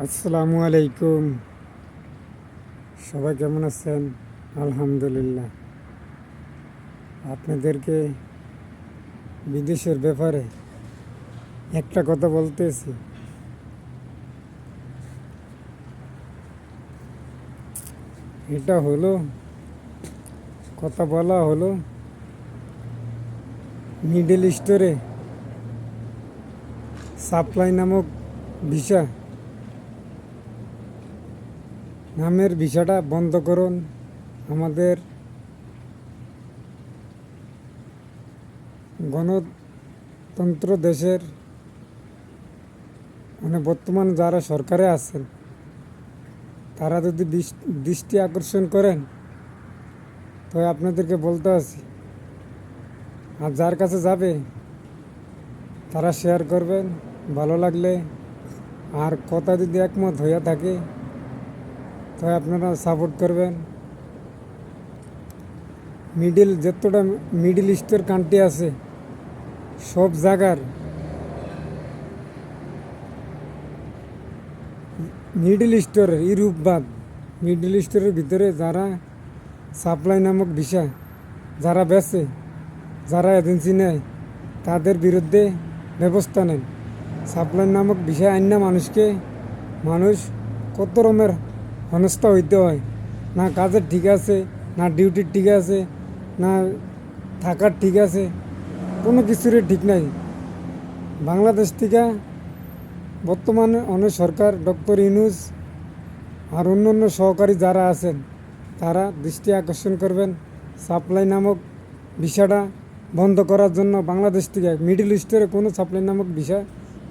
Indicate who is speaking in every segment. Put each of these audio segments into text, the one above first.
Speaker 1: আসসালামু আলাইকুম। সবাই কেমন আছেন? আলহামদুলিল্লাহ। আপনাদেরকে বিদেশের ব্যাপারে একটা কথা বলতেছি। এটা হলো, কথা বলা হলো মিডল ইস্টরে সাপ্লাই নামক ভিসা নামের ভিসাটা বন্ধ করুন। আমাদের গণতন্ত্র দেশের বর্তমান যারা সরকারে আছেন তারা যদি দৃষ্টি আকর্ষণ করেন তো আপনাদেরকে বলতে আছি, আর যার কাছে যাবে তারা শেয়ার করবেন ভালো লাগলে। আর কথা যদি একমত হইয়া থাকে তো আপনারা সাপোর্ট করবেন। যতটা মিডল ইস্টের কান্ট্রি আছে সব জায়গার মিডল ইস্টের ইউরোপ বাদ মিডল ইস্টের ভিতরে যারা সাপ্লাই নামক ভিসা যারা বেচে, যারা এজেন্সি নেয় তাদের বিরুদ্ধে ব্যবস্থা নেন। সাপ্লাই নামক ভিসা আইনা মানুষ কত রকমের হেনস্থা হইতে হয়। না কাজের ঠিক আছে, না ডিউটির ঠিক আছে, না থাকার ঠিক আছে, কোনো কিছুরই ঠিক নাই। বাংলাদেশ থেকে বর্তমানে অনেক সরকার ডক্টর ইউনূস আর অন্য সহকারী যারা আছেন তারা দৃষ্টি আকর্ষণ করবেন সাপ্লাই নামক ভিসাটা বন্ধ করার জন্য। বাংলাদেশ থেকে মিডল ইস্টের কোনো সাপ্লাই নামক ভিসা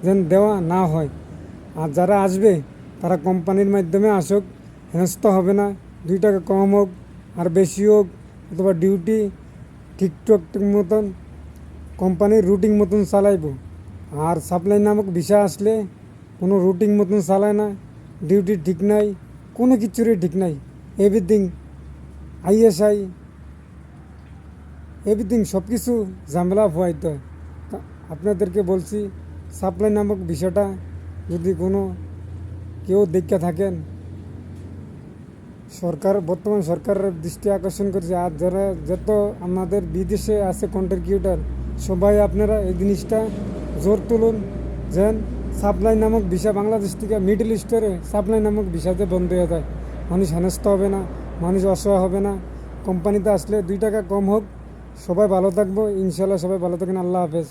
Speaker 1: যেন দেওয়া না হয়। আর যারা আসবে তারা কোম্পানির মাধ্যমে আসুক, হেনস্থা হবে না। 2 টাকা কম হোক আর বেশি হোক, অথবা ডিউটি ঠিকঠাক মতন কোম্পানির রুটিন মতন চালাইব। আর সাপ্লাই নামক ভিসা আসলে কোনো রুটিন মতন চালায় না, ডিউটি ঠিক নাই, কোনো কিছুরই ঠিক নাই। এভরিথিং আইএসআই এভরিথিং সব কিছু ঝামেলা হওয়াইতে হয়। আপনাদেরকে বলছি, সাপ্লাই নামক ভিসাটা যদি কোনো কেউ দেখে থাকেন, বর্তমান সরকারের দৃষ্টি আকর্ষণ করছে। আর যারা যত আমাদের বিদেশে আছে কন্ট্রিবিউটার, সবাই আপনারা এই জিনিসটা জোর তুলুন যেন সাপ্লাই নামক ভিসা বাংলাদেশ থেকে মিডল ইস্টের সাপ্লাই নামক ভিসাতে বন্ধ হয়ে যায়। মানুষ হেনস্থা হবে না, মানুষ অসহায় হবে না। কোম্পানিতে আসলে 2 টাকা কম হোক, সবাই ভালো থাকবো ইনশাল্লাহ। সবাই ভালো থাকেন। আল্লাহ হাফেজ।